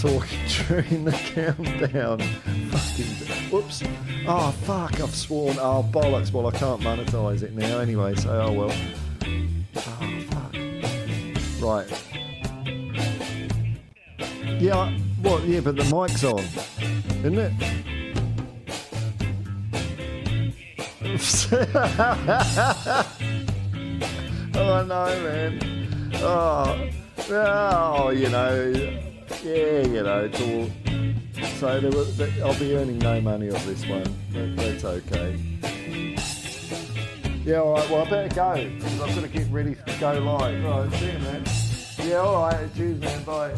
talking during the countdown. Fucking, whoops. Oh, fuck, I've sworn. Oh, bollocks. Well, I can't monetize it now anyway, so oh well. Oh, fuck. Right. Yeah, what? Yeah, but the mic's on, isn't it? Oh, no, man. Oh, you know. Yeah, you know, it's all... So I'll be earning no money off this one. That's okay. Yeah, all right, well, I better go, because I've got to get ready to go live. All right, see you, man. Yeah, all right, cheers, man, bye.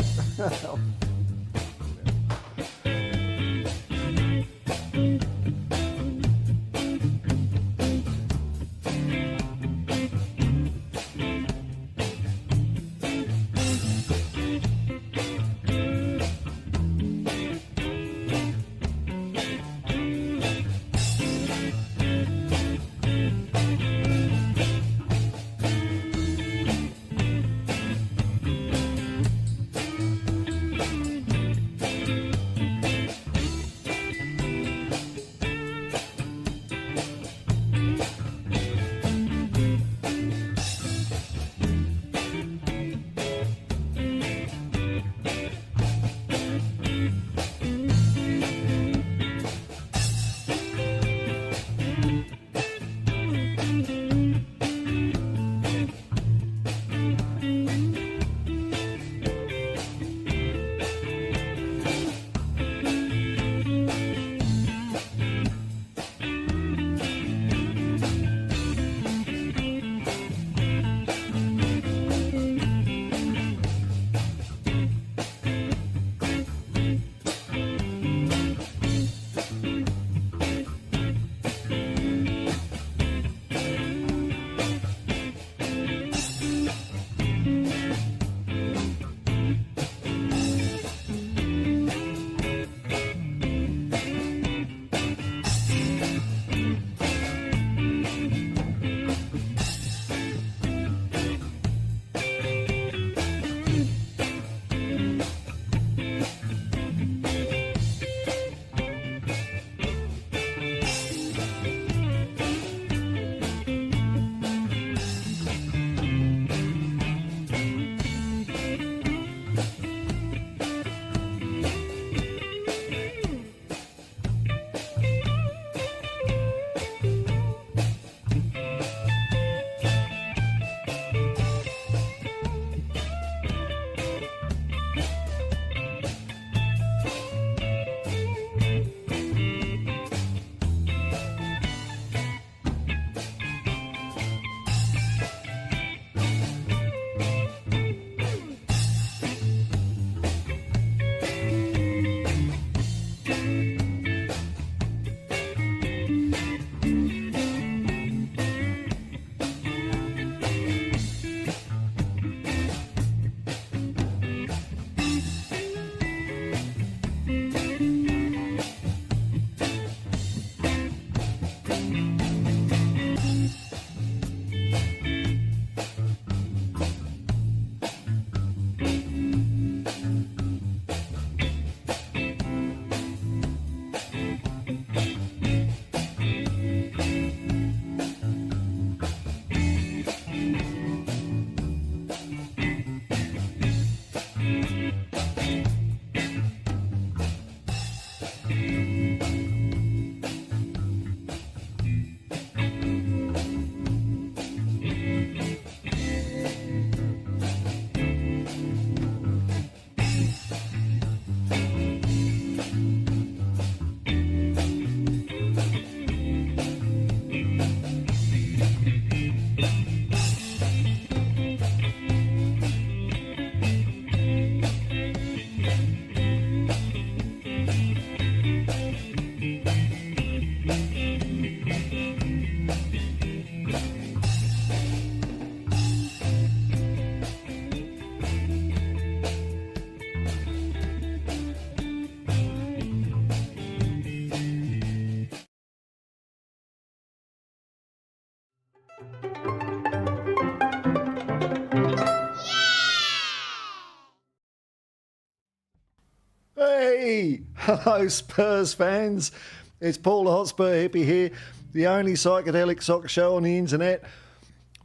Hey! Hello, Spurs fans. It's Paul the Hotspur Hippie here, the only psychedelic soccer show on the internet.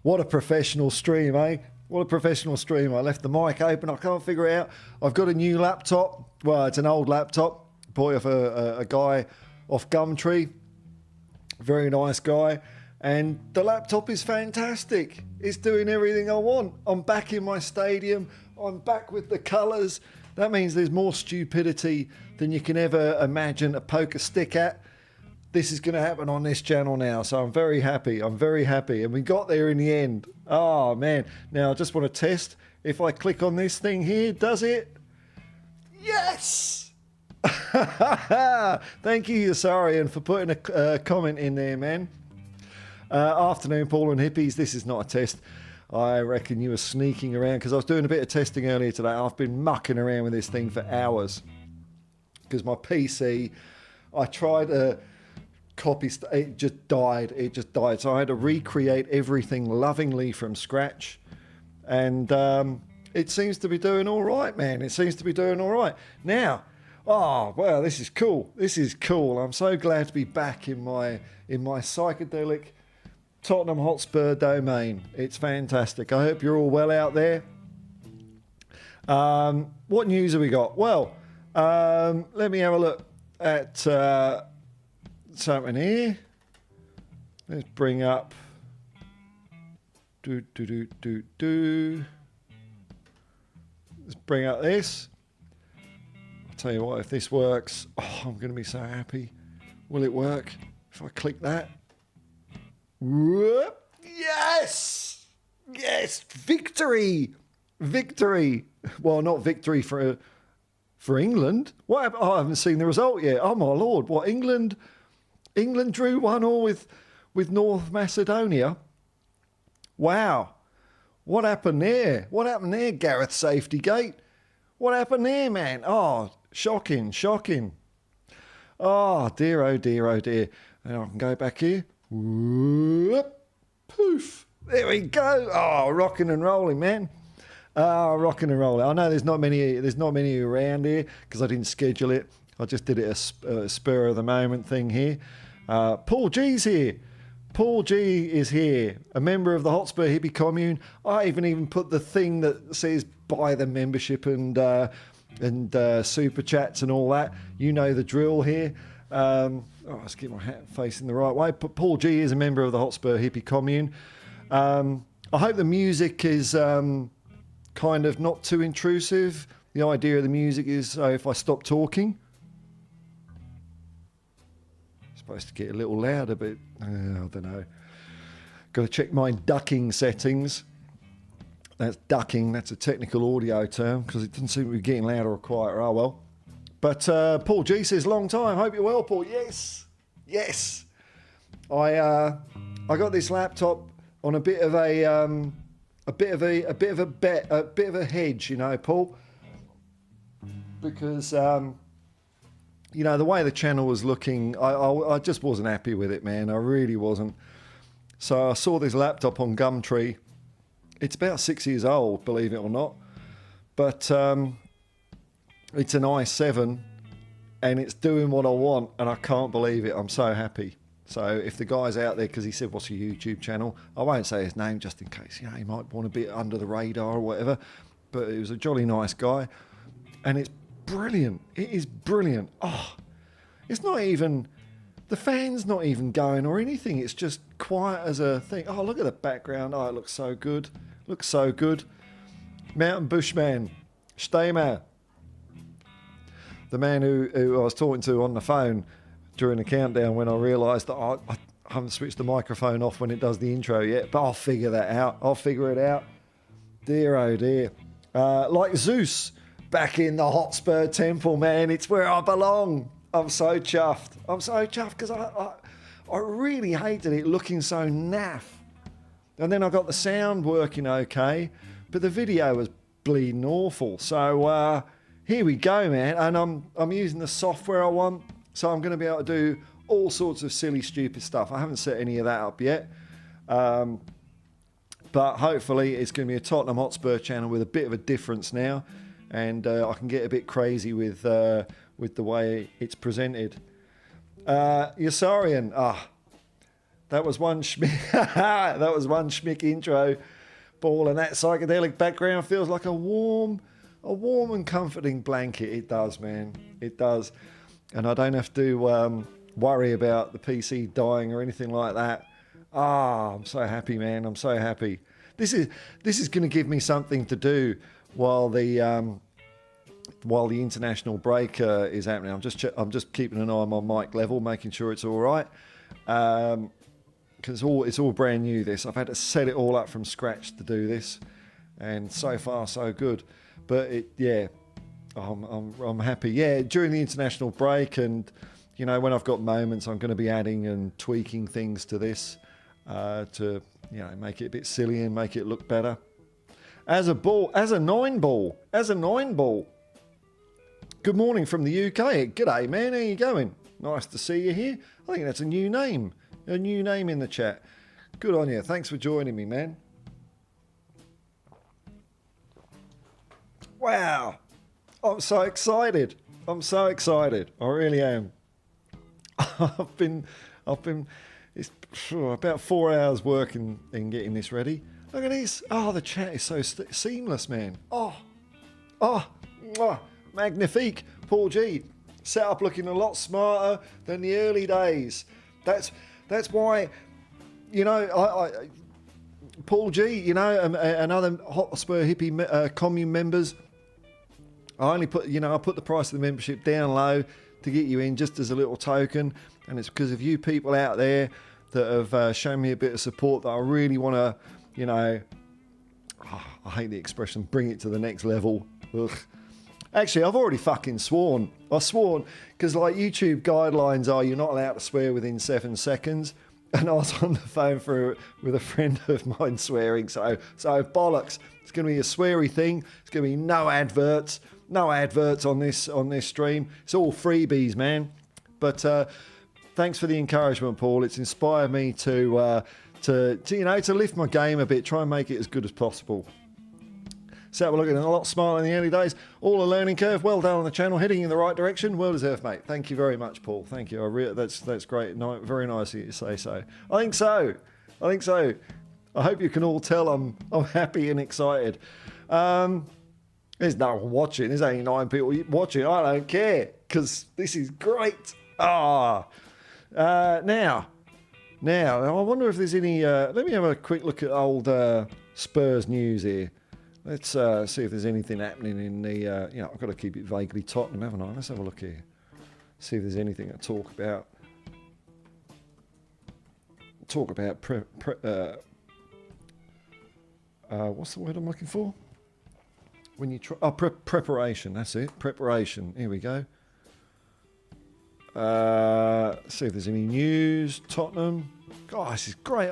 What a professional stream, eh? What a professional stream. I left the mic open. I can't figure it out. I've got a new laptop. Well, it's an old laptop. Bought off a guy off Gumtree. Very nice guy. And the laptop is fantastic. It's doing everything I want. I'm back in my stadium. I'm back with the colours. That means there's more stupidity than you can ever imagine to poke a stick at. This is going to happen on this channel now, so I'm very happy. I'm very happy. And we got there in the end. Oh, man. Now, I just want to test. If I click on this thing here, does it? Yes! Thank you, Yasarian, for putting a comment in there, man. Afternoon, Paul and Hippies. This is not a test. I reckon you were sneaking around because I was doing a bit of testing earlier today. I've been mucking around with this thing for hours because my PC, I tried to copy, it just died. It just died. So I had to recreate everything lovingly from scratch. And it seems to be doing all right, man. It seems to be doing all right. Now, oh, well, this is cool. This is cool. I'm so glad to be back in my psychedelic Tottenham Hotspur domain. It's fantastic. I hope you're all well out there. What news have we got? Well, let me have a look at something here. Let's bring up. Let's bring up this. I'll tell you what, if this works, oh, I'm going to be so happy. Will it work if I click that? Whoop. Yes! Yes! Victory! Victory! Well, not victory for England. What happened? Oh, I haven't seen the result yet. Oh, my Lord. What, England drew 1-1 with North Macedonia? Wow. What happened there? What happened there, Gareth Safetygate? What happened there, man? Oh, shocking, shocking. Oh, dear, oh, dear, oh, dear. And I can go back here. Whoop, poof. There we go. Oh, rocking and rolling, man. Oh, rocking and rolling. I know there's not many around here because I didn't schedule it. I just did it a spur of the moment thing here. Paul G's here. Paul G is here, a member of the Hotspur Hippie commune. I even put the thing that says buy the membership and super chats and all that. You know the drill here. Let's get my hat facing the right way. Paul G is a member of the Hotspur Hippie commune. I hope the music is kind of not too intrusive. The idea of the music is if I stop talking, it's supposed to get a little louder, but I don't know. Got to check my ducking settings. That's ducking. That's a technical audio term because it doesn't seem to be getting louder or quieter. Oh well. But Paul G says, long time. Hope you're well, Paul. Yes, yes. I got this laptop on a bit of a hedge, you know, Paul, because you know the way the channel was looking, I just wasn't happy with it, man. I really wasn't. So I saw this laptop on Gumtree. It's about 6 years old, believe it or not, but it's an i7 and it's doing what I want and I can't believe it. I'm so happy. So if the guy's out there, because he said, what's your YouTube channel? I won't say his name just in case, you know, he might want to be under the radar or whatever, but he was a jolly nice guy and it's brilliant. It is brilliant. Oh, it's not even, the fan's not even going or anything. It's just quiet as a thing. Oh, look at the background. Oh, it looks so good. Looks so good. Mountain Bushman, Staymer. The man who I was talking to on the phone during the countdown when I realised that I haven't switched the microphone off when it does the intro yet, but I'll figure that out. I'll figure it out. Dear, oh dear. Like Zeus back in the Hotspur Temple, man. It's where I belong. I'm so chuffed. I'm so chuffed because I really hated it looking so naff. And then I got the sound working okay, but the video was bleeding awful. So here we go, man. And I'm using the software I want. So I'm going to be able to do all sorts of silly, stupid stuff. I haven't set any of that up yet. But hopefully it's going to be a Tottenham Hotspur channel with a bit of a difference now. And I can get a bit crazy with with the way it's presented. Yasarian, that was one schmick intro, Paul, and that psychedelic background feels like a warm and comforting blanket. It does, man. It does. And I don't have to worry about the PC dying or anything like that. I'm so happy, man. I'm so happy. This is going to give me something to do while the international break is happening. I'm just keeping an eye on my mic level, making sure it's all right. Because it's all brand new. This I've had to set it all up from scratch to do this, and so far so good. But I'm happy. Yeah, during the international break, and you know, when I've got moments, I'm going to be adding and tweaking things to this to, you know, make it a bit silly and make it look better. As a nine ball. Good morning from the UK. G'day, man. How you going? Nice to see you here. I think that's a new name in the chat. Good on you. Thanks for joining me, man. Wow. I'm so excited. I really am. I've been it's about 4 hours working in getting this ready. Look at this. Oh, the chat is so seamless, man. Magnifique. Paul G. Set up looking a lot smarter than the early days. That's why, you know, I Paul G, you know, and other Hotspur Hippie commune members, I put the price of the membership down low to get you in, just as a little token, and it's because of you people out there that have shown me a bit of support that I really want to, you know, I hate the expression, bring it to the next level. Ugh. Actually, I've already fucking sworn. I've sworn, because like YouTube guidelines are you're not allowed to swear within 7 seconds. And I was on the phone with a friend of mine swearing. So bollocks. It's going to be a sweary thing. It's going to be no adverts on this stream. It's all freebies, man. But thanks for the encouragement, Paul. It's inspired me to lift my game a bit, try and make it as good as possible. So we're looking a lot smarter in the early days. All a learning curve. Well done on the channel, heading in the right direction. Well deserved, mate. Thank you very much, Paul. Thank you. That's great. No, very nice of you to say so. I think so. I hope you can all tell I'm happy and excited. There's no one watching. There's only 9 people watching. I don't care, because this is great. Now, I wonder if there's any. Let me have a quick look at old Spurs news here. Let's see if there's anything happening in the, I've got to keep it vaguely Tottenham, haven't I? Let's have a look here. See if there's anything to talk about. What's the word I'm looking for? When you try, preparation, that's it. Preparation, here we go. See if there's any news. Tottenham. God, this is great.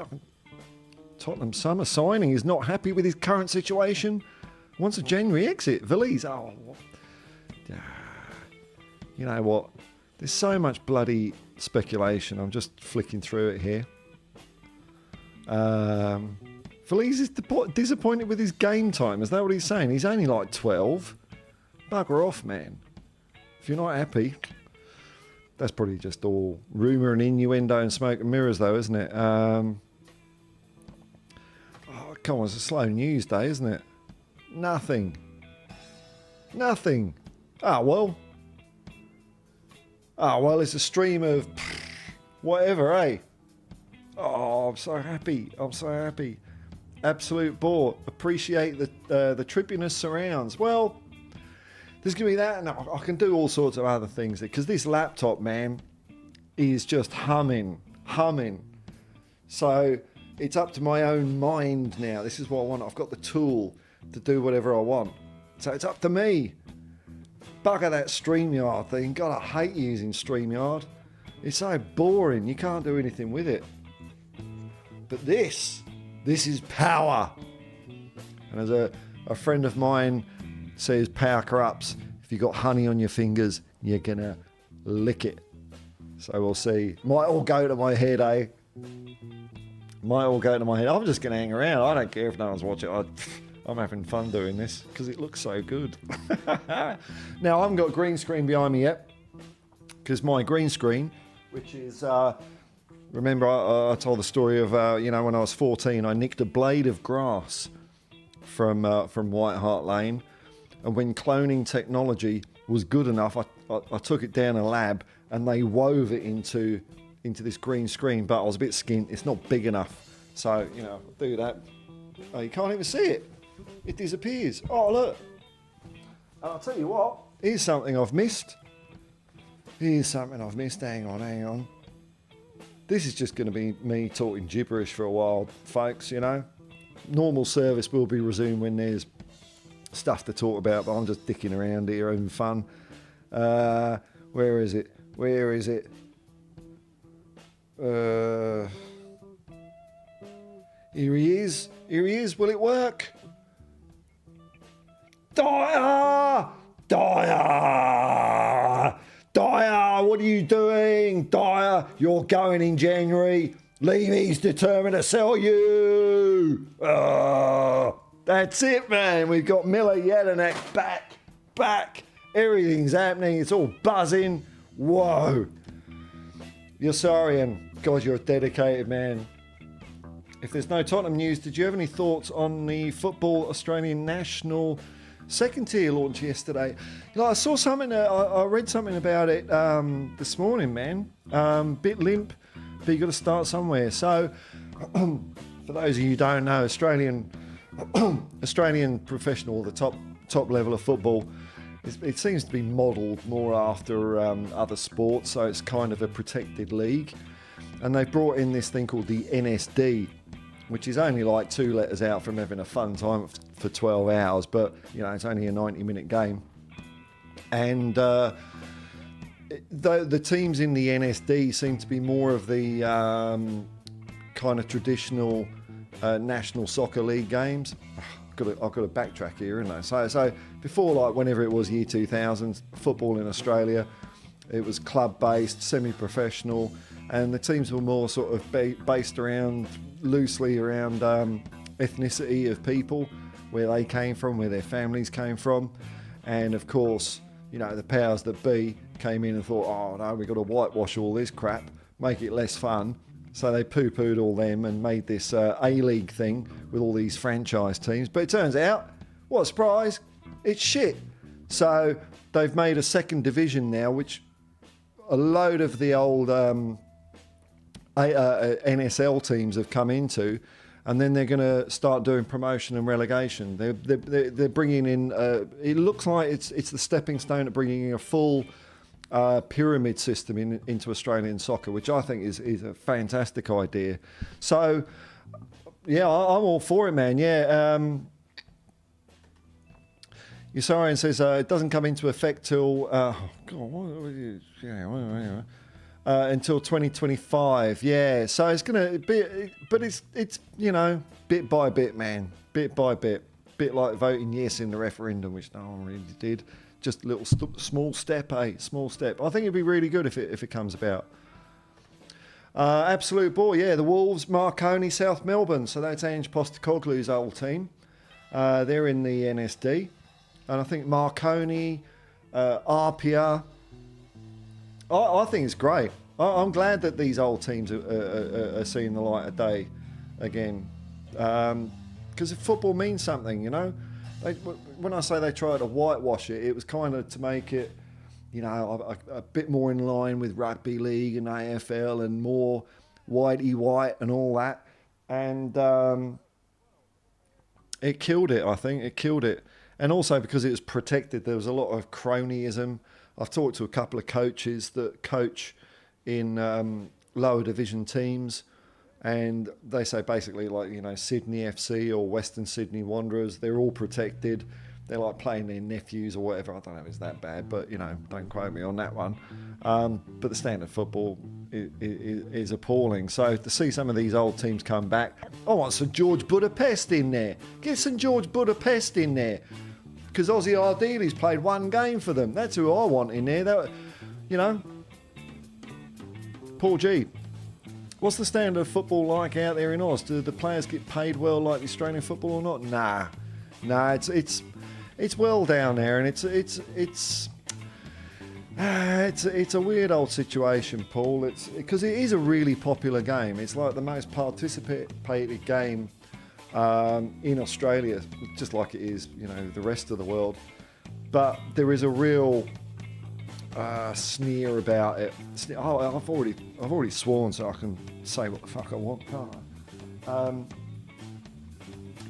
Tottenham summer signing is not happy with his current situation. Wants a January exit. Veliz. You know what? There's so much bloody speculation. I'm just flicking through it here. Veliz is disappointed with his game time. Is that what he's saying? He's only like 12. Bugger off, man. If you're not happy, that's probably just all rumour and innuendo and smoke and mirrors, though, isn't it? Come on, it's a slow news day, isn't it? Nothing. Oh, well, it's a stream of whatever, eh? Oh, I'm so happy. Absolute bore. Appreciate the trippiness surrounds. Well, there's going to be that, and I can do all sorts of other things, because this laptop, man, is just humming. So it's up to my own mind now. This is what I want. I've got the tool to do whatever I want. So it's up to me. Bugger that StreamYard thing. God, I hate using StreamYard. It's so boring. You can't do anything with it. But this is power. And as a friend of mine says, power corrupts. If you got honey on your fingers, you're going to lick it. So we'll see. Might all go to my head, eh? I'm just going to hang around. I don't care if no one's watching. I'm having fun doing this because it looks so good. Now, I haven't got a green screen behind me yet. because my green screen, which is, remember I told the story of, when I was 14, I nicked a blade of grass from White Hart Lane, and when cloning technology was good enough, I took it down a lab and they wove it into this green screen, but I was a bit skint. It's not big enough, so do that. Oh, you can't even see it. It disappears. Oh, look. And I'll tell you what, here's something I've missed. Hang on. This is just going to be me talking gibberish for a while, folks, Normal service will be resumed when there's stuff to talk about, but I'm just dicking around here, having fun. Where is it? Here he is. Will it work? Dyer! What are you doing? Dyer, you're going in January. Levy's determined to sell you. That's it, man. We've got Miller Jelinek back. Everything's happening. It's all buzzing. Whoa. You're sorry, and God, you're a dedicated man. If there's no Tottenham news, did you have any thoughts on the Football Australian National second tier launch yesterday? I saw something, I read something about it this morning, man. Bit limp, but you got to start somewhere. So, for those of you who don't know, Australian professional, the top level of football, it seems to be modelled more after other sports, so it's kind of a protected league. And they've brought in this thing called the NSD, which is only like 2 letters out from having a fun time for 12 hours, but it's only a 90-minute game. And the teams in the NSD seem to be more of the kind of traditional National Soccer League games. I've got to backtrack here, haven't I? So before, like whenever it was year 2000, football in Australia, it was club-based, semi-professional, and the teams were more sort of based loosely around ethnicity of people, where they came from, where their families came from. And of course, the powers that be came in and thought, oh no, we've got to whitewash all this crap, make it less fun. So they poo-pooed all them and made this A-League thing with all these franchise teams. But it turns out, what a surprise, it's shit. So they've made a second division now, which a load of the old NSL teams have come into, and then they're going to start doing promotion and relegation. They're bringing in, it looks like it's the stepping stone to bringing in a full pyramid system into Australian soccer, which I think is a fantastic idea. So, yeah, I'm all for it, man. Yeah. Usarian says it doesn't come into effect till until 2025. Yeah, so it's gonna be, but it's bit by bit, man, bit by bit like voting yes in the referendum, which no one really did. Just a little small step, small step. I think it'd be really good if it comes about. Absolute ball, yeah. The Wolves, Marconi, South Melbourne. So that's Ange Postecoglou's old team. They're in the NSD. And I think Marconi, Arpia. I think it's great. I'm glad that these old teams are seeing the light of day again. Because football means something, when I say they tried to whitewash it, it was kind of to make it, a bit more in line with rugby league and AFL and more whitey white and all that. And it killed it, I think. It killed it. And also because it was protected, there was a lot of cronyism. I've talked to a couple of coaches that coach in lower division teams, and they say basically like, Sydney FC or Western Sydney Wanderers, they're all protected. They're like playing their nephews or whatever. I don't know if it's that bad, but, don't quote me on that one. But the standard football is appalling. So to see some of these old teams come back, I want St George Budapest in there. Get St George Budapest in there. Because Ozzy Ardiles played one game for them. That's who I want in there. Paul G. What's the standard of football like out there in Oz? Do the players get paid well like the Australian football or not? Nah, it's well down there, and it's It's a weird old situation, Paul. It's because it is a really popular game. It's like the most participated game in Australia, just like it is, the rest of the world. But there is a real sneer about it. I've already sworn, so I can say what the fuck I want, can't I?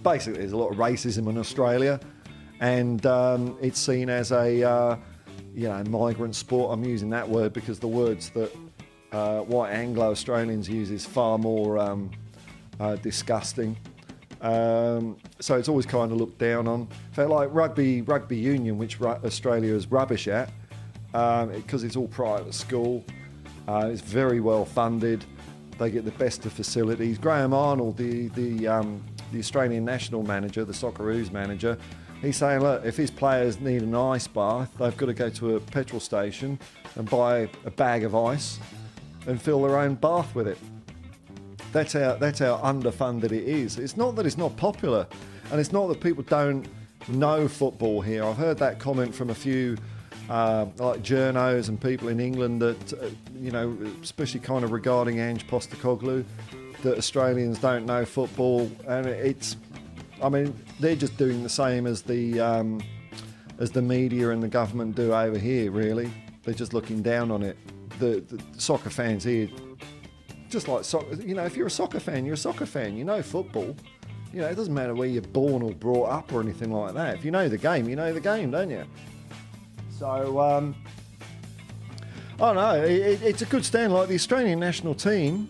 Basically, there's a lot of racism in Australia, and it's seen as a migrant sport. I'm using that word because the words that white Anglo-Australians use is far more disgusting. So it's always kind of looked down on. In fact, like rugby union, which Australia is rubbish at, because it's all private school. It's very well funded. They get the best of facilities. Graham Arnold, the Australian national manager, the Socceroos manager, he's saying, look, if his players need an ice bath, they've got to go to a petrol station and buy a bag of ice and fill their own bath with it. That's how underfunded it is. It's not that it's not popular, and it's not that people don't know football here. I've heard that comment from a few like journos and people in England that, especially kind of regarding Ange Postecoglou, that Australians don't know football, and they're just doing the same as the media and the government do over here. Really, they're just looking down on it. The soccer fans here, just like soccer, if you're a soccer fan, you're a soccer fan. You know football. It doesn't matter where you're born or brought up or anything like that. If you know the game, you know the game, don't you? So, I don't know. It's a good stand. Like the Australian national team,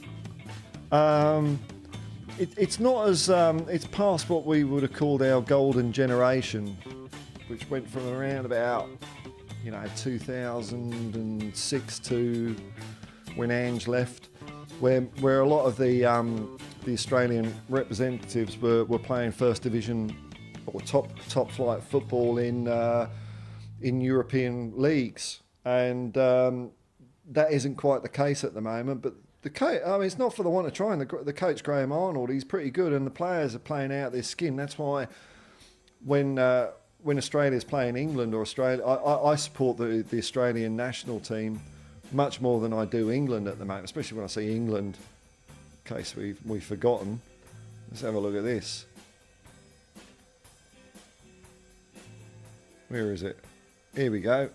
it's not as it's past what we would have called our golden generation, which went from around about 2006 to when Ange left, where a lot of the Australian representatives were playing first division or top flight football in European leagues, and that isn't quite the case at the moment. But the coach, it's not for the want of trying. The coach Graham Arnold, he's pretty good, and the players are playing out their skin. That's why when Australia's playing England or Australia, I support the Australian national team much more than I do England at the moment, especially when I see England. In case we've forgotten, let's have a look at this. Where is it? Here we go.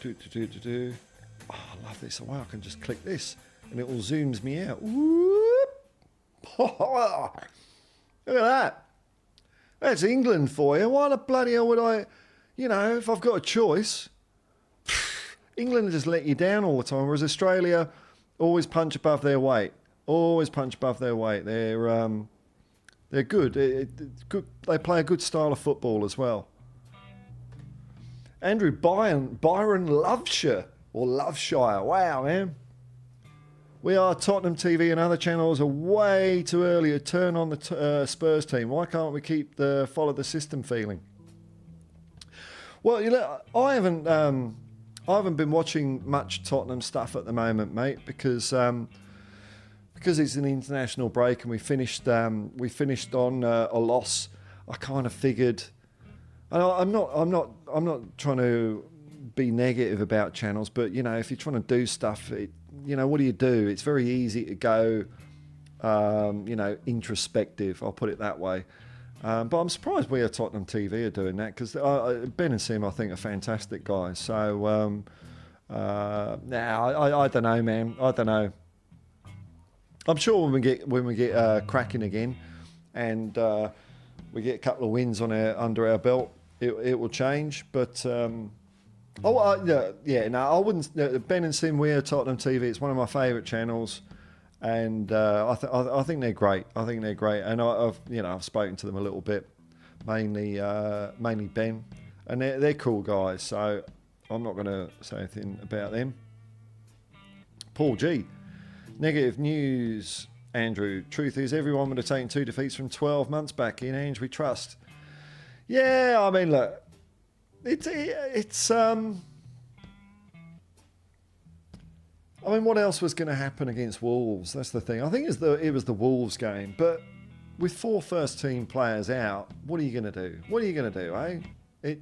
Oh, I love this. Wow, I can just click this and it all zooms me out. Whoop. Look at that. That's England for you. Why the bloody hell would I, if I've got a choice, England just let you down all the time, whereas Australia always punch above their weight. Always punch above their weight. They're good. It's good. They play a good style of football as well. Andrew Byron Loveshire, or Loveshire. Wow, man. We are Tottenham TV and other channels are way too early to turn on the Spurs team. Why can't we keep the follow the system feeling? Well, I haven't been watching much Tottenham stuff at the moment, mate, because it's an international break and we finished on a loss. I kind of figured. I'm not trying to be negative about channels, but if you're trying to do stuff, what do? It's very easy to go, introspective. I'll put it that way. But I'm surprised we at Tottenham TV are doing that, because Ben and Sim, I think, are fantastic guys. So I don't know, man. I don't know. I'm sure when we get cracking again, and we get a couple of wins under our belt, it will change. But I wouldn't. Ben and Sim, we're Tottenham TV. It's one of my favourite channels, and I think they're great. I think they're great, and I've spoken to them a little bit, mainly Ben, and they're cool guys. So I'm not going to say anything about them. Paul G. Negative news, Andrew. Truth is, everyone would have taken 2 defeats from 12 months back. In Ange, we trust. Yeah, I mean, look, it's. I mean, what else was going to happen against Wolves? That's the thing. I think it was the Wolves game, but with 4 first-team players out, what are you going to do? What are you going to do, eh?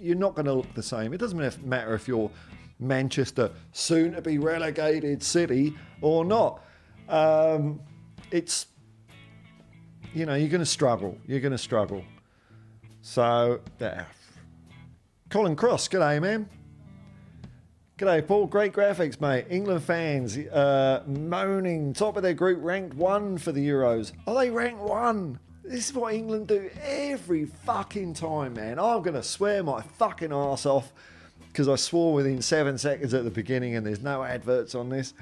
You're not going to look the same. It doesn't matter if you're Manchester, soon to be relegated city or not. It's, you know, you're going to struggle. You're going to struggle. So, yeah. Colin Cross, g'day, man. G'day, Paul. Great graphics, mate. England fans moaning. Top of their group, ranked 1 for the Euros. Are they ranked 1? This is what England do every fucking time, man. I'm going to swear my fucking arse off because I swore within 7 seconds at the beginning and there's no adverts on this.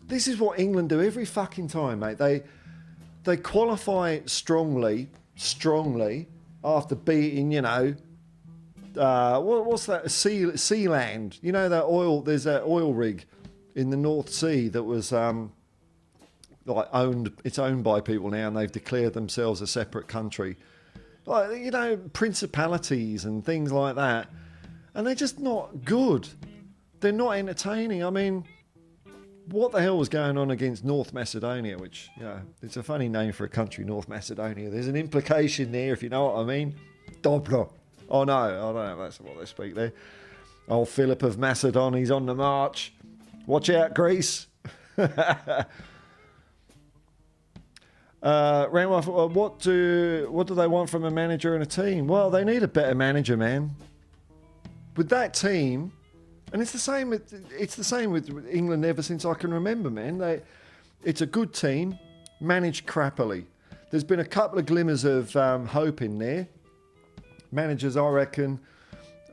This is what England do every fucking time, mate. They qualify strongly after beating, you know, what's that? Sealand. You know that oil? There's that oil rig in the North Sea that was like owned. It's owned by people now, and they've declared themselves a separate country. Like, you know, principalities and things like that, and they're just not good. They're not entertaining. I mean, what the hell was going on against North Macedonia? Which, you know, it's a funny name for a country, North Macedonia. There's an implication there, if you know what I mean. Dobro. Oh no, I don't know if that's what they speak there. Old Philip of Macedon, he's on the march. Watch out, Greece. What do they want from a manager and a team? Well, they need a better manager, man. With that team, and it's the same with England ever since I can remember, man. It's a good team, managed crappily. There's been a couple of glimmers of hope in there. Managers, I reckon,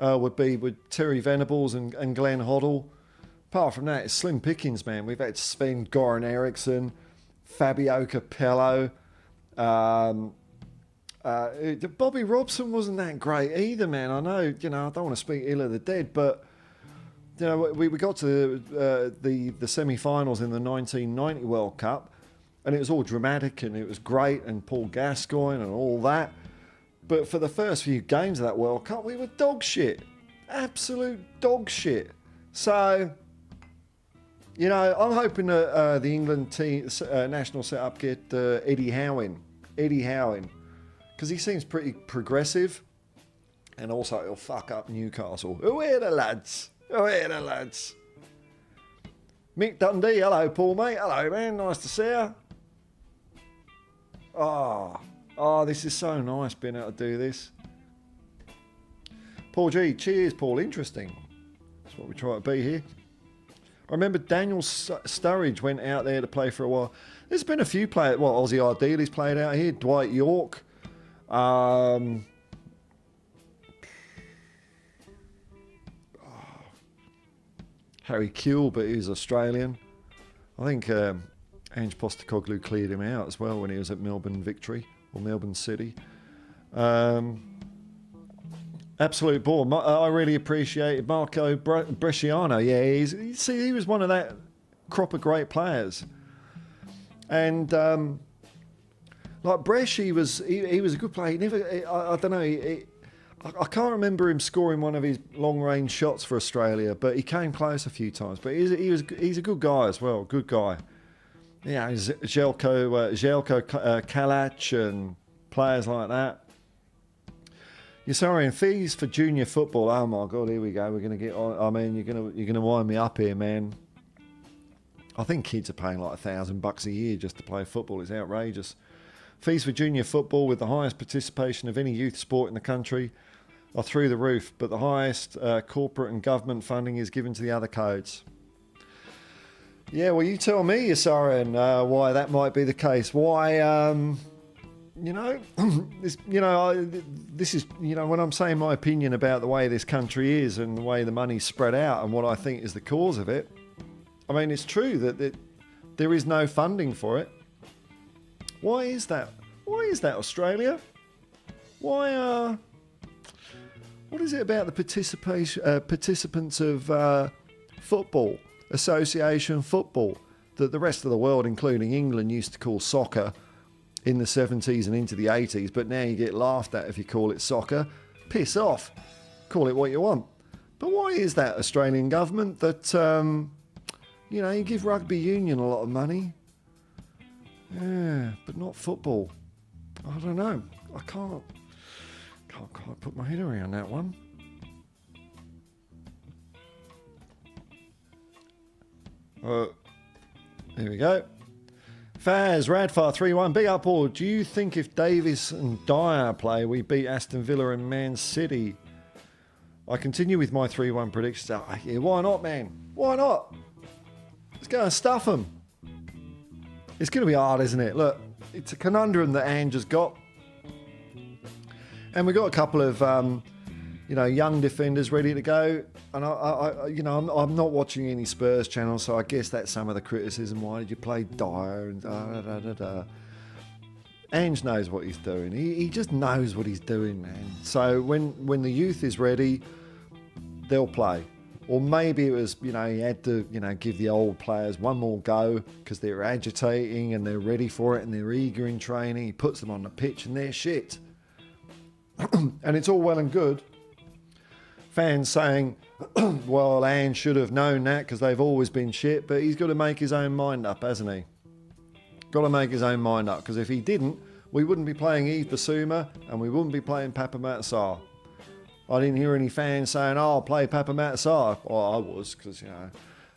would be with Terry Venables and Glenn Hoddle. Apart from that, it's slim pickings, man. We've had Sven-Goran Eriksson, Fabio Capello. Bobby Robson wasn't that great either, man. I know, you know, I don't want to speak ill of the dead, but you know, we got to the semi-finals in the 1990 World Cup, and it was all dramatic and it was great, and Paul Gascoigne and all that. But for the first few games of that World Cup, we were dog shit. Absolute dog shit. So, you know, I'm hoping that the England team, national setup get Eddie Howe. Because he seems pretty progressive. And also he'll fuck up Newcastle. Where the lads? Where the lads? Mick Dundee, hello Paul, mate. Hello, man. Nice to see you. Oh, this is so nice being able to do this. Paul G, cheers, Paul. Interesting. That's what we try to be here. I remember Daniel Sturridge went out there to play for a while. There's been a few players. Well, Ozzy Ardiles played out here. Dwight York. Harry Kewell, but he's Australian. I think Ange Postecoglou cleared him out as well when he was at Melbourne Victory. Or Melbourne City. Absolute ball. I really appreciate Marco Bresciano. Yeah, he was one of that crop of great players. And like Bresci, he was a good player. He never, I don't know. I can't remember him scoring one of his long range shots for Australia, but he came close a few times. But he's a good guy as well. Good guy. Yeah, Željko Kalac and players like that. You're sorry, and fees for junior football. Oh my God, here we go. We're going to get on. I mean, you're gonna wind me up here, man. I think kids are paying like $1,000 a year just to play football. It's outrageous. Fees for junior football, with the highest participation of any youth sport in the country, are through the roof. But the highest corporate and government funding is given to the other codes. Yeah, well, you tell me, Yasaran, why that might be the case. Why, you know, this is, you know, when I'm saying my opinion about the way this country is and the way the money's spread out and what I think is the cause of it, I mean, it's true that there is no funding for it. Why is that? Why is that, Australia? Why, what is it about the participants of football? Association football that the rest of the world, including England, used to call soccer in the 70s and into the 80s, but now you get laughed at if you call it soccer. Piss off. Call it what you want. But why is that, Australian government, that, you know, you give rugby union a lot of money? Yeah, but not football. I don't know. I can't quite put my head around that one. Here we go. Faz, Radfar 3-1. Big up all. Do you think if Davis and Dyer play, we beat Aston Villa and Man City? I continue with my 3-1 predictions. Yeah, why not, man? Why not? Let's go and stuff them. It's going to be hard, isn't it? Look, it's a conundrum that Ange has got. And we've got a couple of, young defenders ready to go. And I'm not watching any Spurs channels, so I guess that's some of the criticism. Why did you play Dyer and da. Ange knows what he's doing. He just knows what he's doing, man. So when the youth is ready, they'll play. Or maybe it was, he had to, give the old players one more go because they're agitating and they're ready for it and they're eager in training. He puts them on the pitch and they're shit. And it's all well and good. Fans saying, well, Ange should have known that because they've always been shit, but he's got to make his own mind up, hasn't he? Got to make his own mind up, because if he didn't, we wouldn't be playing Yves Bissouma and we wouldn't be playing Papa Matar. I didn't hear any fans saying, oh, I'll play Papa Matar. Well, I was, because,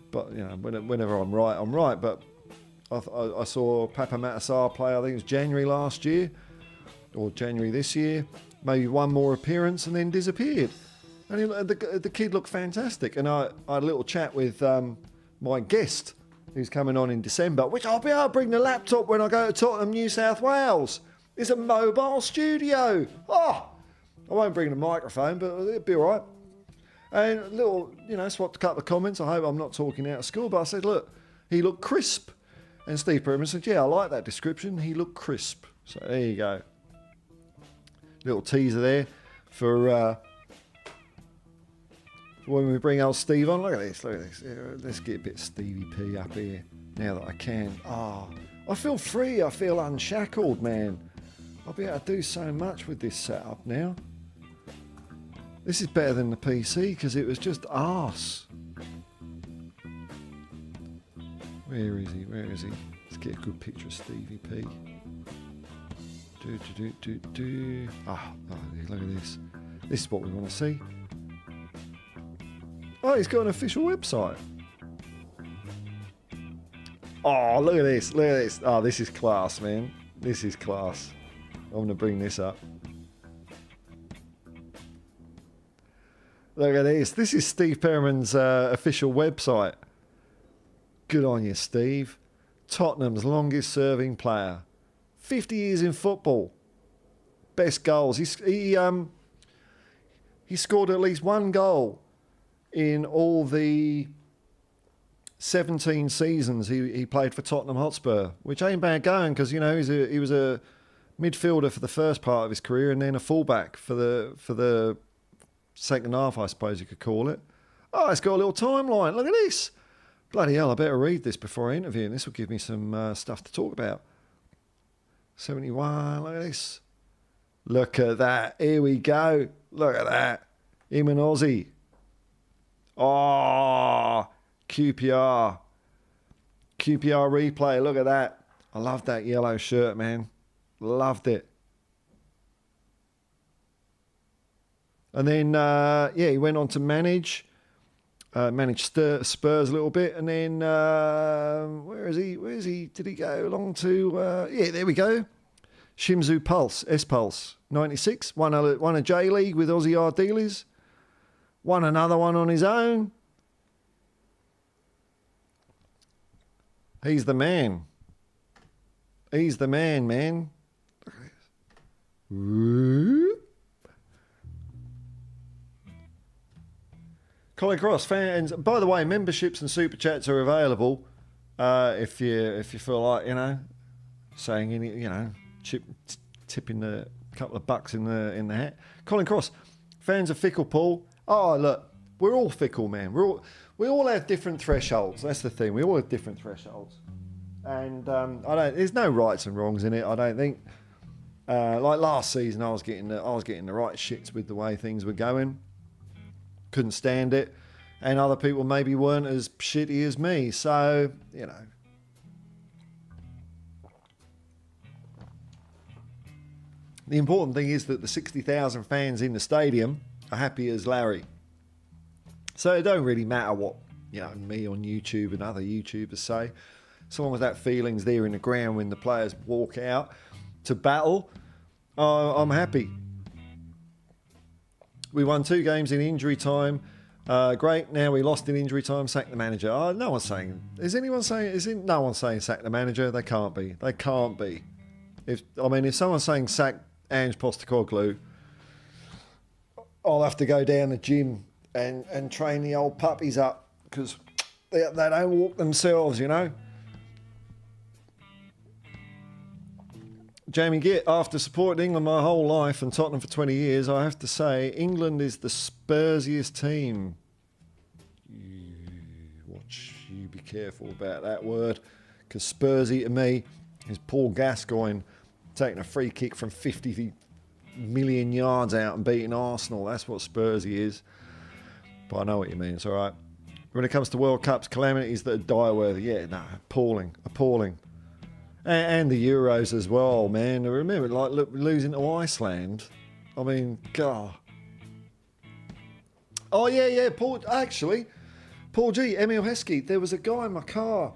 but, whenever I'm right. But I saw Papa Matar play, I think it was January last year, or January this year, maybe one more appearance and then disappeared. And the kid looked fantastic. And I had a little chat with my guest, who's coming on in December, which I'll be able to bring the laptop when I go to Tottenham, New South Wales. It's a mobile studio. Oh, I won't bring the microphone, but it'll be all right. And a little, swapped a couple of comments. I hope I'm not talking out of school, but I said, look, he looked crisp. And Steve Perriman said, yeah, I like that description. He looked crisp. So there you go. Little teaser there for when we bring old Steve on. Look at this. Let's get a bit of Stevie P up here now that I can. I feel free. I feel unshackled, man. I'll be able to do so much with this setup now. This is better than the PC because it was just arse. Where is he? Let's get a good picture of Stevie P. Look at this. This is what we want to see. Oh, he's got an official website. Oh, look at this. Oh, this is class, man. This is class. I'm going to bring this up. Look at this. This is Steve Perriman's official website. Good on you, Steve. Tottenham's longest serving player. 50 years in football. Best goals. He scored at least one goal in all the 17 seasons he played for Tottenham Hotspur, which ain't bad going because, he was a midfielder for the first part of his career and then a fullback for the second half, I suppose you could call it. Oh, it's got a little timeline. Look at this. Bloody hell, I better read this before I interview him. This will give me some stuff to talk about. 71, look at this. Look at that. Here we go. Look at that. Him and Aussie. Oh, QPR. QPR replay. Look at that. I love that yellow shirt, man. Loved it. And then, he went on to manage Spurs a little bit. And then, where is he? Did he go along to, there we go. Shimizu Pulse, S-Pulse, 96. Won a J-League with Aussie Ardelis. Won another one on his own. He's the man. He's the man, man. Look at this. Colin Cross fans. By the way, memberships and super chats are available. If you feel like saying any tipping a couple of bucks in the hat. Colin Cross, fans of Fickle Paul. Oh look, we're all fickle, man. We all have different thresholds. That's the thing. We all have different thresholds, and there's no rights and wrongs in it. I don't think. Like last season, I was getting the right shits with the way things were going. Couldn't stand it, and other people maybe weren't as shitty as me. So the important thing is that the 60,000 fans in the stadium are happy as Larry. So it don't really matter what me on YouTube and other YouTubers say. So long as that feeling's there in the ground when the players walk out to battle, I'm happy. We won 2 games in injury time. Great. Now we lost in injury time. Sack the manager. No one's saying. Is anyone saying? No one's saying sack the manager. They can't be. They can't be. If someone's saying sack Ange Postecoglou, I'll have to go down the gym and train the old puppies up because they don't walk themselves, Jamie Gitt, after supporting England my whole life and Tottenham for 20 years, I have to say England is the Spursiest team. You be careful about that word, because Spursy to me is Paul Gascoigne taking a free kick from 50 million yards out and beating Arsenal. That's what Spursy is. But I know what you mean. It's all right. When it comes to World Cups, calamities that are dire-worthy, appalling. And the Euros as well, man. I remember, losing to Iceland. I mean, God. Oh, yeah, Paul G, Emil Heskey. There was a guy in my car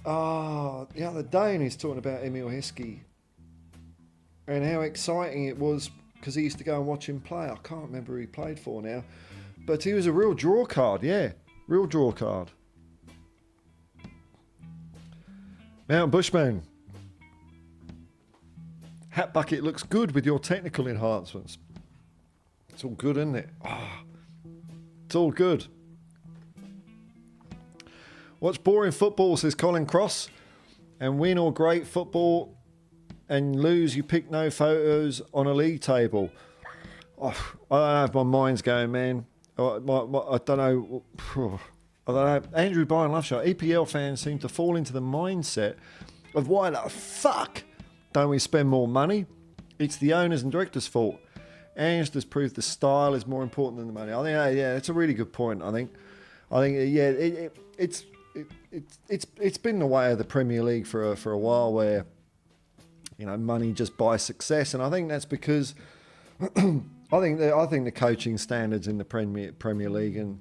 the other day, and he's talking about Emil Heskey and how exciting it was because he used to go and watch him play. I can't remember who he played for now. But he was a real draw card, real draw card. Mount Bushman. Hat Bucket looks good with your technical enhancements. It's all good, isn't it? It's all good. Watch boring football, says Colin Cross, and win or great football and lose, you pick no photos on a league table. I don't know if my mind's going, man. I don't know. I don't know. Andrew Byron Loveshot, EPL fans seem to fall into the mindset of why the fuck don't we spend more money? It's the owners and directors' fault. Ange has proved the style is more important than the money. I think, it's a really good point. I think, it's been the way of the Premier League for a while, where money just buys success, and I think that's because I think the coaching standards in the Premier League and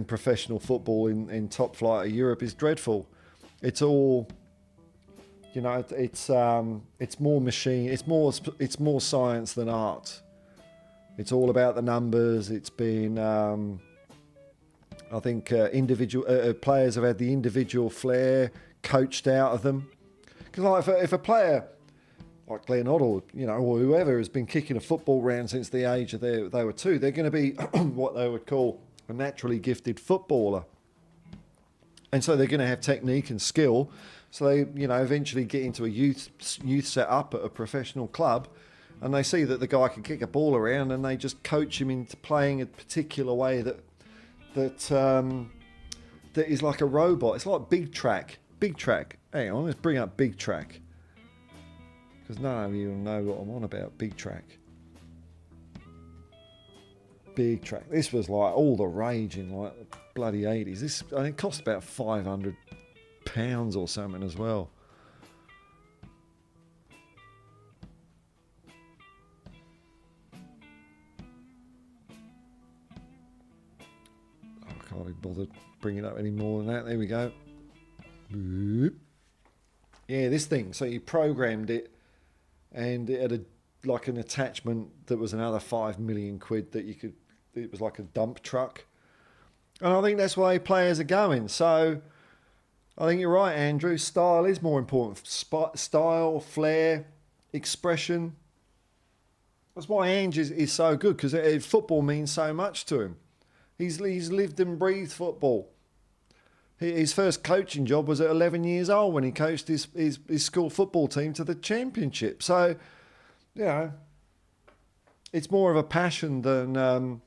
professional football in top flight of Europe is dreadful. It's all, it's more machine. It's more science than art. It's all about the numbers. It's been, I think, individual players have had the individual flair coached out of them. Because if a player like Glenn Hoddle, or whoever has been kicking a football round since the age of they were 2, they're going to be what they would call a naturally gifted footballer. And so they're going to have technique and skill. So they, eventually get into a youth set up at a professional club, and they see that the guy can kick a ball around, and they just coach him into playing a particular way that is like a robot. It's like Big Track. Hang on, let's bring up Big Track, because none of you will know what I'm on about. Big Track. This was like all the rage in like the bloody 80s. It cost about £500 or something as well. I can't be bothered bringing up any more than that. There we go. Yeah, this thing. So you programmed it, and it had an attachment that was another 5 million quid that you could. It was like a dump truck, and I think that's why players are going. So I think you're right, Andrew. Style is more important. Style, flair, expression. That's why Ange is so good, because football means so much to him. He's lived and breathed football. His first coaching job was at 11 years old when he coached his school football team to the championship. So, it's more of a passion than a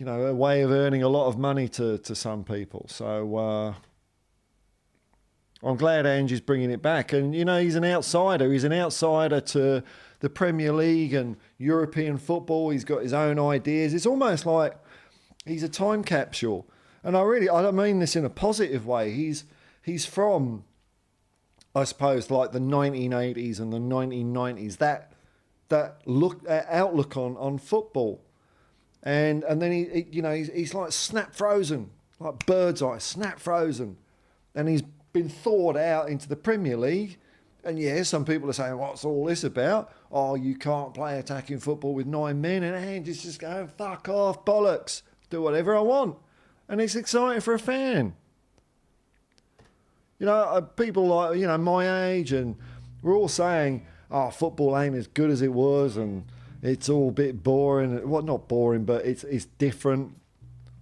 a way of earning a lot of money to some people. So I'm glad Angie's bringing it back. And he's an outsider. He's an outsider to the Premier League and European football. He's got his own ideas. It's almost like he's a time capsule. And I don't mean this in a positive way. He's from, I suppose, like the 1980s and the 1990s. That outlook on football, and then he's like snap frozen, like bird's eye, snap frozen, and he's been thawed out into the Premier League. And yeah, some people are saying, what's all this about? Oh, you can't play attacking football with 9 men. And Ange's just going, fuck off, bollocks. Do whatever I want. And it's exciting for a fan. You know, people like, my age, and we're all saying, oh, football ain't as good as it was, and it's all a bit boring. Well, not boring, but it's different.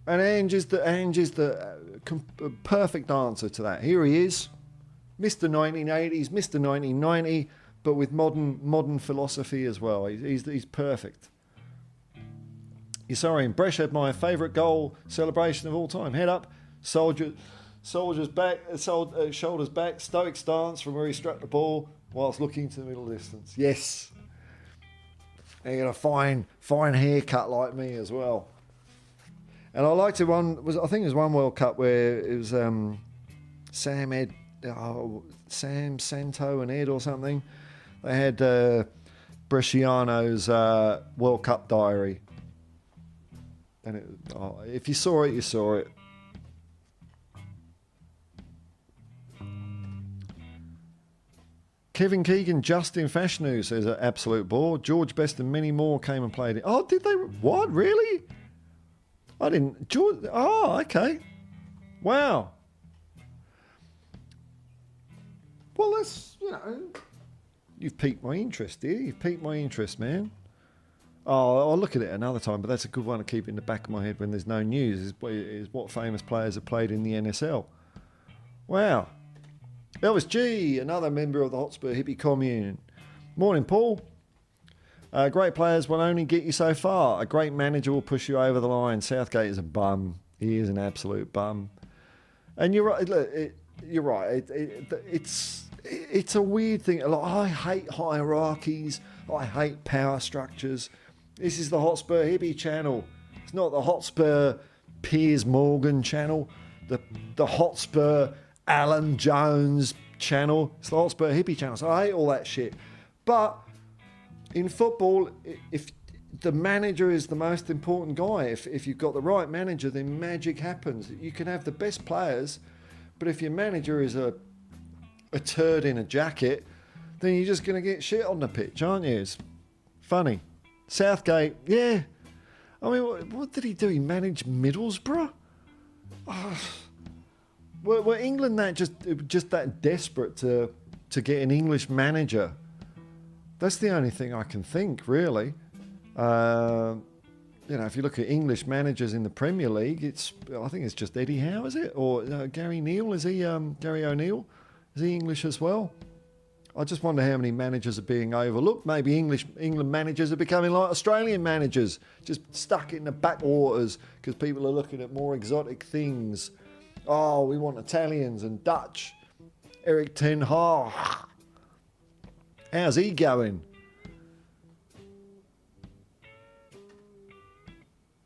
And Ange is the perfect answer to that. Here he is. Mr. 1980s, Mr. 1990, but with modern philosophy as well. He's perfect. You're sorry, and Bresh had my favourite goal celebration of all time. Head up, shoulders back, stoic stance from where he struck the ball whilst looking to the middle distance. Yes. And you got a fine haircut like me as well. And I liked it I think it was one World Cup where it was Sam Santo and Ed or something. They had Bresciano's World Cup diary. And if you saw it, you saw it. Kevin Keegan, Justin Fashanu says an absolute bore. George Best and many more came and played it. Oh, did they? What? Really? I didn't. George. Oh, okay. Wow. Well, that's, you've piqued my interest here. You've piqued my interest, man. Oh, I'll look at it another time, but that's a good one to keep in the back of my head when there's no news, is what famous players have played in the NSL. Wow. Elvis G, another member of the Hotspur Hippie commune. Morning, Paul. Great players will only get you so far. A great manager will push you over the line. Southgate is a bum. He is an absolute bum. And you're right. Look, you're right. It's a weird thing. Like, I hate hierarchies. I hate power structures. This is the Hotspur Hippie channel. It's not the Hotspur Piers Morgan channel. The Hotspur Alan Jones channel. It's the Hotspur Hippie channel. So I hate all that shit. But in football, if the manager is the most important guy, if you've got the right manager, then magic happens. You can have the best players, but if your manager is a turd in a jacket, then you're just going to get shit on the pitch, aren't you? It's funny. Southgate, yeah. I mean, what did he do? He managed Middlesbrough? Oh, were England that just that desperate to get an English manager? That's the only thing I can think, really. If you look at English managers in the Premier League, I think it's just Eddie Howe, is it? Or Gary Neal, is he? Gary O'Neill, is he English as well? I just wonder how many managers are being overlooked. Maybe England managers are becoming like Australian managers, just stuck in the backwaters because people are looking at more exotic things. Oh, we want Italians and Dutch. Eric Ten Hag. How's he going?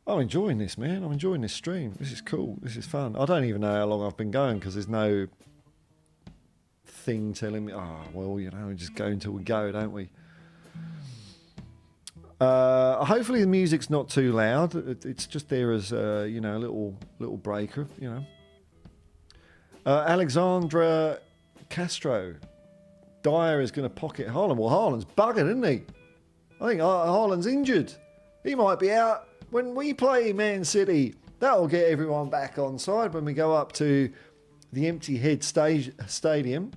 I'm enjoying this, man. I'm enjoying this stream. This is cool. This is fun. I don't even know how long I've been going because there's no thing telling me, we just go until we go, don't we? Hopefully the music's not too loud. It's just there as a little breaker, Alexandra Castro. Dyer is going to pocket Haaland. Well, Haaland's buggered, isn't he? I think Haaland's injured. He might be out when we play Man City. That'll get everyone back on side when we go up to the Empty Head Stadium.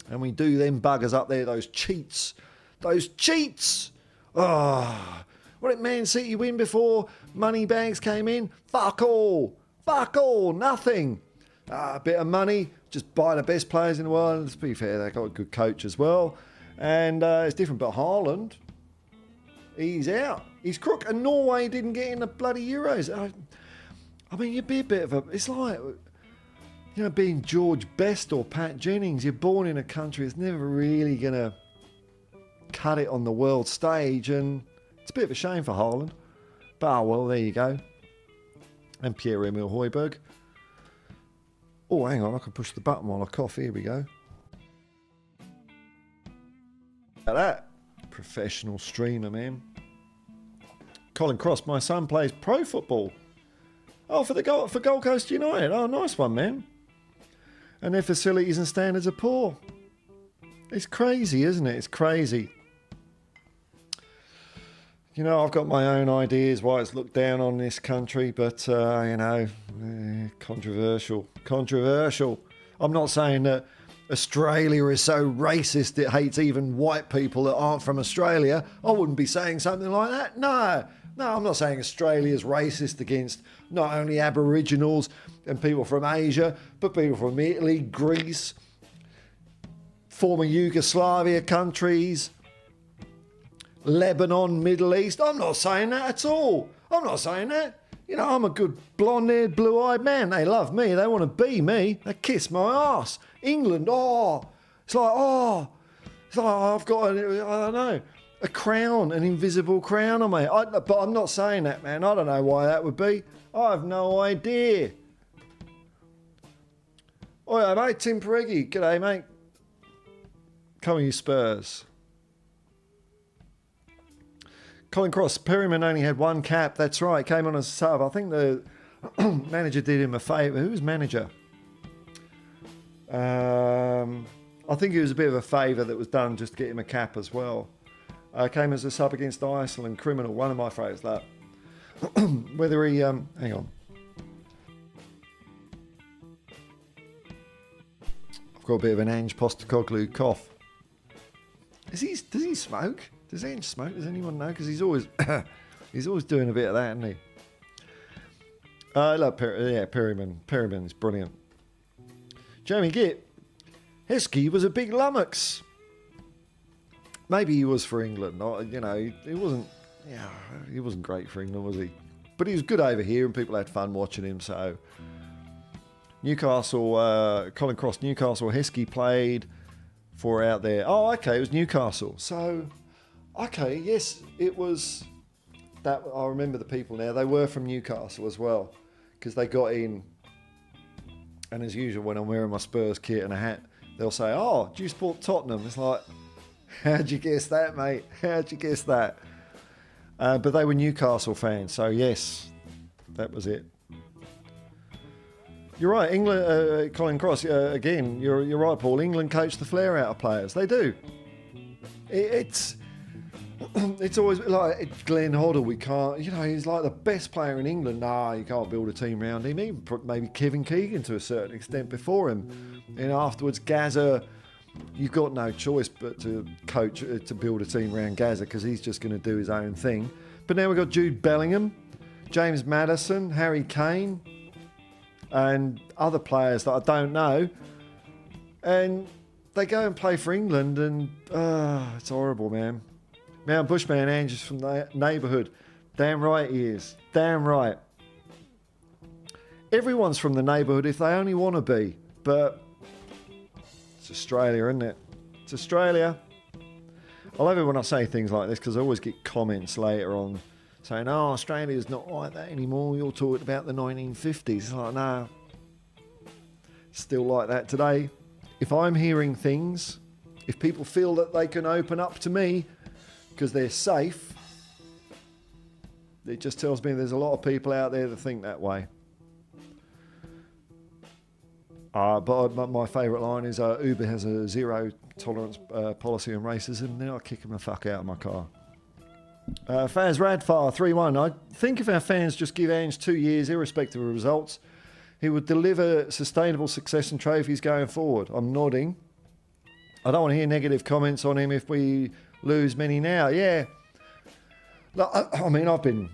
And we do them buggers up there, those cheats. Those cheats! Oh, what did Man City win before Moneybags came in? Fuck all! Fuck all! Nothing! A bit of money, just buy the best players in the world. Let's be fair, they've got a good coach as well. And it's different, but Haaland, he's out. He's crook. And Norway didn't get in the bloody Euros. I mean, you'd be a bit of a... It's like... being George Best or Pat Jennings, you're born in a country that's never really going to cut it on the world stage, and it's a bit of a shame for Haaland. But, well, there you go. And Pierre-Emile Højbjerg. Oh, hang on, I can push the button while I cough. Here we go. Look at that. Professional streamer, man. Colin Cross, my son plays pro football. Oh, for Gold Coast United. Oh, nice one, man. And their facilities and standards are poor. It's crazy, isn't it? It's crazy. You know, I've got my own ideas why it's looked down on this country, but, controversial. Controversial. I'm not saying that Australia is so racist it hates even white people that aren't from Australia. I wouldn't be saying something like that. No, I'm not saying Australia is racist against not only Aboriginals and people from Asia, but people from Italy, Greece, former Yugoslavia countries, Lebanon, Middle East. I'm not saying that at all. I'm not saying that. You know, I'm a good blonde-haired, blue-eyed man. They love me. They want to be me. They kiss my ass. England, it's like I've got, a crown, an invisible crown on me. But I'm not saying that, man. I don't know why that would be. I have no idea. Oh, yeah, mate, Tim Pereggi. G'day, mate. Come on, you Spurs. Colin Cross, Perryman only had one cap. That's right. Came on as a sub. I think the manager did him a favour. Who was manager? I think it was a bit of a favour that was done just to get him a cap as well. Came as a sub against Iceland. Criminal. One of my favourites, that. Whether he... hang on. I've got a bit of an Ange Postecoglou cough. Does he smoke? Does Ange smoke? Does anyone know? Because he's always doing a bit of that, isn't he? I love Perryman. Perryman's brilliant. Jeremy Gitt. Heskey was a big lummox. Maybe he was for England. He wasn't. Yeah, he wasn't great for England, was he? But he was good over here, and people had fun watching him. So Newcastle, Colin Cross, Newcastle, Heskey played for out there. Oh, okay, it was Newcastle. So. Okay, yes, it was that. I remember the people now. They were from Newcastle as well, because they got in. And as usual, when I'm wearing my Spurs kit and a hat, they'll say, "Oh, do you support Tottenham?" It's like, how'd you guess that, mate? How'd you guess that? But they were Newcastle fans, so yes, that was it. You're right, England. Colin Cross again. You're right, Paul. England coach the flare out of players. They do. It's always like Glenn Hoddle. We can't, he's like the best player in England. Nah, you can't build a team around him. Even maybe Kevin Keegan to a certain extent before him. And afterwards, Gazza, you've got no choice but to coach, to build a team around Gazza because he's just going to do his own thing. But now we've got Jude Bellingham, James Maddison, Harry Kane, and other players that I don't know. And they go and play for England and it's horrible, man. Mount Bushman Ange is from the neighbourhood. Damn right he is. Damn right. Everyone's from the neighbourhood if they only want to be. But it's Australia, isn't it? It's Australia. I love it when I say things like this because I always get comments later on saying, "Oh, Australia's not like that anymore. You're talking about the 1950s. It's like, no. It's still like that today. If I'm hearing things, if people feel that they can open up to me because they're safe, it just tells me there's a lot of people out there that think that way. But my favourite line is Uber has a zero tolerance policy on racism. Then I'll kick them the fuck out of my car. Faz Radfar 3-1. I think if our fans just give Ange 2 years, irrespective of results, he would deliver sustainable success and trophies going forward. I'm nodding. I don't want to hear negative comments on him if we lose many now. Yeah. Look, I mean, I've been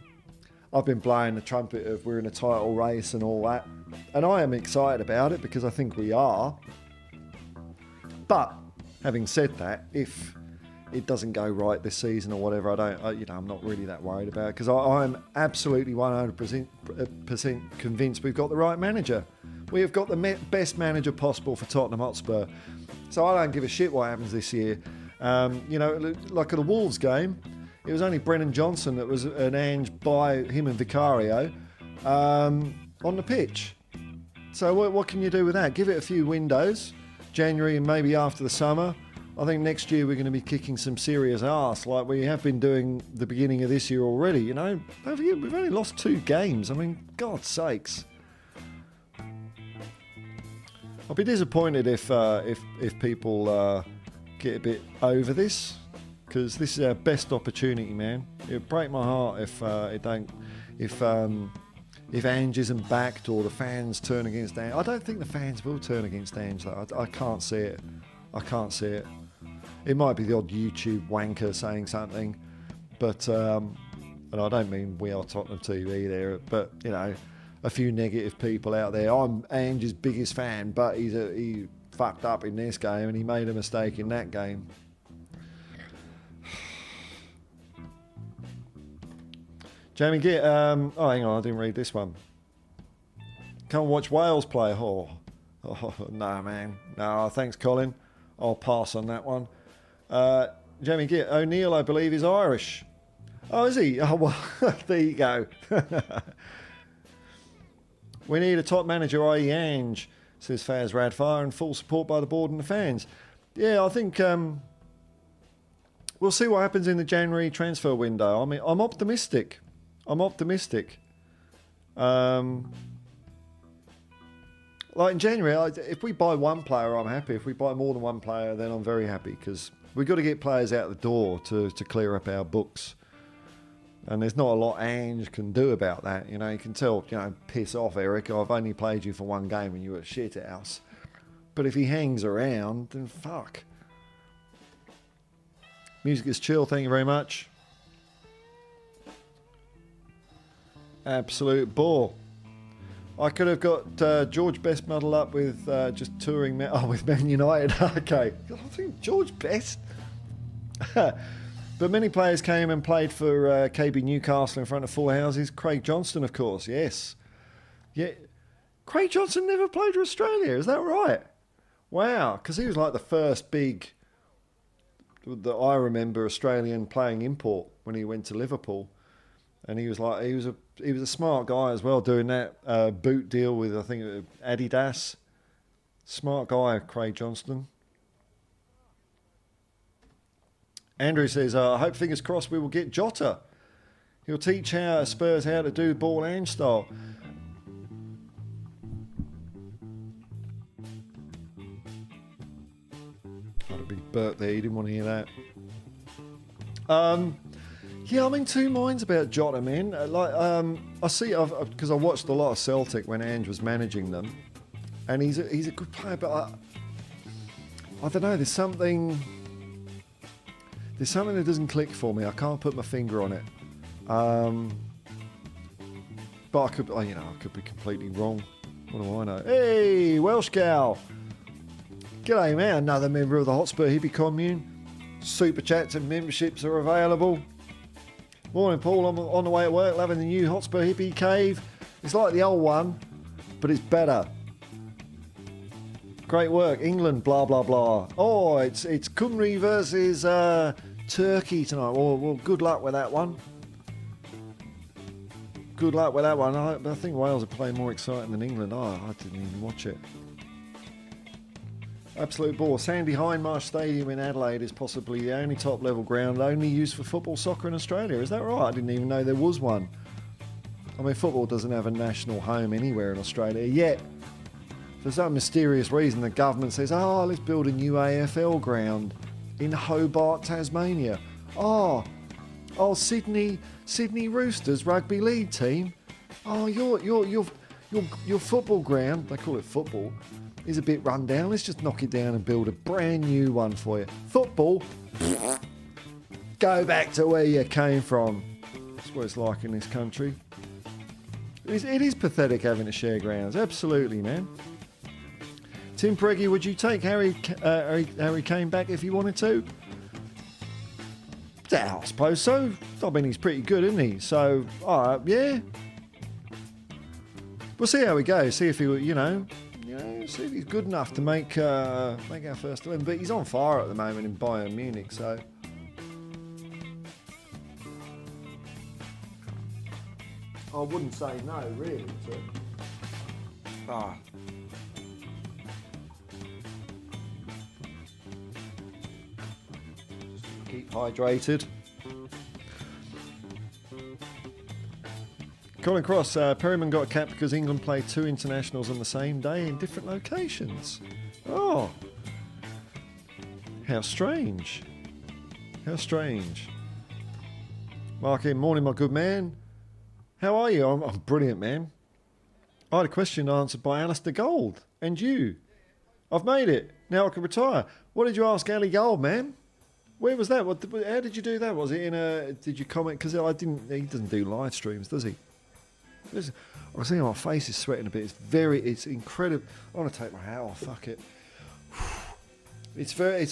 blowing the trumpet of we're in a title race and all that. And I am excited about it because I think we are. But having said that, if it doesn't go right this season or whatever, I'm not really that worried about it because I'm absolutely 100% convinced we've got the right manager. We have got the best manager possible for Tottenham Hotspur. So I don't give a shit what happens this year. Like at the Wolves game, it was only Brennan Johnson that was an Ange by him and Vicario on the pitch. So what can you do with that? Give it a few windows, January and maybe after the summer, I think next year we're going to be kicking some serious arse like we have been doing the beginning of this year already. You know, don't forget, we've only lost 2 games. I mean, God's sakes. I'll be disappointed if people get a bit over this, because this is our best opportunity, man. It'd break my heart if Ange isn't backed or the fans turn against Ange. I don't think the fans will turn against Ange, though. I can't see it. I can't see it. It might be the odd YouTube wanker saying something, but and I don't mean We Are Tottenham TV there, but you know, a few negative people out there. I'm Ange's biggest fan, but he fucked up in this game and he made a mistake in that game. Jamie, hang on, I didn't read this one. Come watch Wales play. Oh, no, man. No, thanks, Colin. I'll pass on that one. Jamie Gitt, O'Neill, I believe, is Irish. Oh, is he? Oh, well, there you go. We need a top manager, i.e. Ange, says Faz Radfire, and full support by the board and the fans. Yeah, I think we'll see what happens in the January transfer window. I mean, I'm optimistic. Like in January, if we buy one player, I'm happy. If we buy more than one player, then I'm very happy, because we've got to get players out the door to clear up our books. And there's not a lot Ange can do about that. You know, you can tell, you know, piss off, Eric. I've only played you for one game and you were shit house. But if he hangs around, then fuck. Music is chill, thank you very much. Absolute bore. I could have got George Best muddled up with just touring with Man United. Okay. I think George Best. But many players came and played for KB Newcastle in front of full houses. Craig Johnston, of course, yes. Yeah, Craig Johnston never played for Australia, is that right? Wow, because he was like the first big, that I remember, Australian playing import when he went to Liverpool. And he was a smart guy as well, doing that boot deal with, I think, Adidas. Smart guy, Craig Johnston. Andrew says, I hope, fingers crossed, we will get Jota. He'll teach Spurs how to do ball Ange style. Got a big burp there, you didn't want to hear that. Yeah, I'm in two minds about Jota, man. I see, because I watched a lot of Celtic when Ange was managing them, and he's a good player, but I don't know, there's something that doesn't click for me. I can't put my finger on it. But I could be completely wrong. What do I know? Hey, Welsh gal. G'day, man. Another member of the Hotspur Hippie commune. Super chats and memberships are available. Morning, Paul. I'm on the way at work, loving the new Hotspur Hippie cave. It's like the old one, but it's better. Great work, England, blah, blah, blah. Oh, it's Cymru versus Turkey tonight. Well, good luck with that one. Good luck with that one. I think Wales are playing more exciting than England. Oh, I didn't even watch it. Absolute bore. Sandy Hindmarsh Stadium in Adelaide is possibly the only top-level ground only used for football soccer in Australia. Is that right? I didn't even know there was one. I mean, football doesn't have a national home anywhere in Australia yet. For some mysterious reason, the government says, oh, let's build a new AFL ground in Hobart, Tasmania. Oh, Sydney Roosters rugby league team. Oh, your football ground, they call it football, is a bit run down. Let's just knock it down and build a brand new one for you. Football, go back to where you came from. That's what it's like in this country. It is pathetic having to share grounds. Absolutely, man. Tim Preggy, would you take Harry Kane back if you wanted to? Yeah, I suppose so. I mean, he's pretty good, isn't he? So, yeah. We'll see how we go. See if he, see if he's good enough to make our first 11. But he's on fire at the moment in Bayern Munich, so. I wouldn't say no, really. Keep hydrated. Colin Cross, Perryman got capped because England played 2 internationals on the same day in different locations. Oh, how strange. How strange. Mark in, morning, my good man. How are you? I'm brilliant, man. I had a question answered by Alistair Gold. And you? I've made it. Now I can retire. What did you ask Ali Gold, man? Where was that? How did you do that? Was it in a... Did you comment? Because he doesn't do live streams, does he? I see my face is sweating a bit. It's incredible. I want to take my hat off. Fuck it. It's very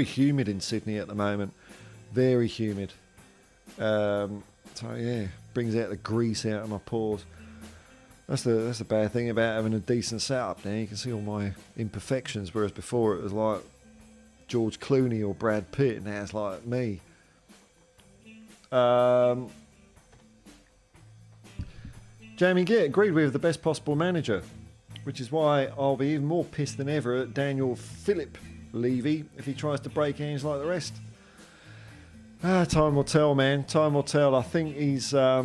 humid in Sydney at the moment. Very humid. So yeah, brings out the grease out of my pores. That's the bad thing about having a decent setup now. You can see all my imperfections, whereas before it was like George Clooney or Brad Pitt, and now it's like me. Jamie Gitt agreed with the best possible manager, which is why I'll be even more pissed than ever at Daniel Philip Levy if he tries to break Ange like the rest. Time will tell, man. Time will tell. I think he's... I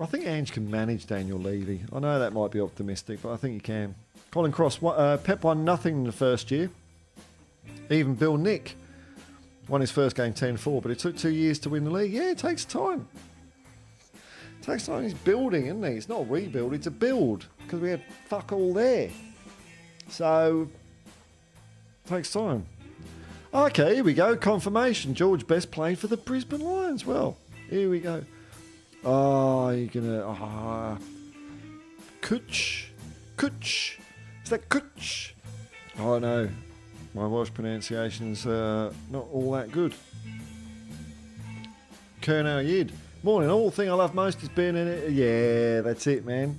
think Ange can manage Daniel Levy. I know that might be optimistic, but I think he can. Colin Cross, Pep won nothing in the first year. Even Bill Nick won his first game 10-4, but it took 2 years to win the league. Yeah, it takes time. It takes time. He's building, isn't he? It's not a rebuild, it's a build, because we had fuck all there. So, it takes time. Okay, here we go. Confirmation. George Best played for the Brisbane Lions. Well, here we go. Oh, you're gonna... Kutch. Is that Kutch? Oh, no. My Welsh pronunciation's not all that good. Colonel Yid. Morning. All thing I love most is being in it. Yeah, that's it, man.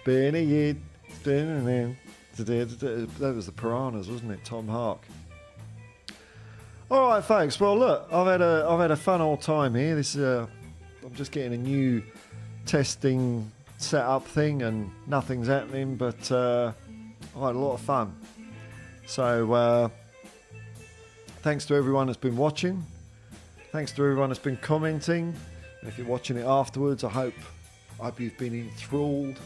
Being a Yid. That was the Piranhas, wasn't it? Tom Hark. All right, folks. Well, look, I've had a fun old time here. This I'm just getting a new testing setup thing, and nothing's happening. But I had a lot of fun. So thanks to everyone that's been watching. Thanks to everyone that's been commenting. And if you're watching it afterwards, I hope you've been enthralled.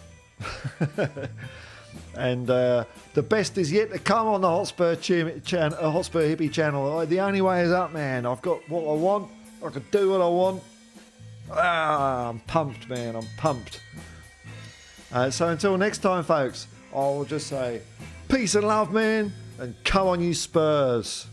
And the best is yet to come on the Hotspur Hippie channel. The only way is up, man. I've got what I want. I can do what I want. I'm pumped, man. I'm pumped. So until next time, folks, I'll just say peace and love, man. And come on, you Spurs.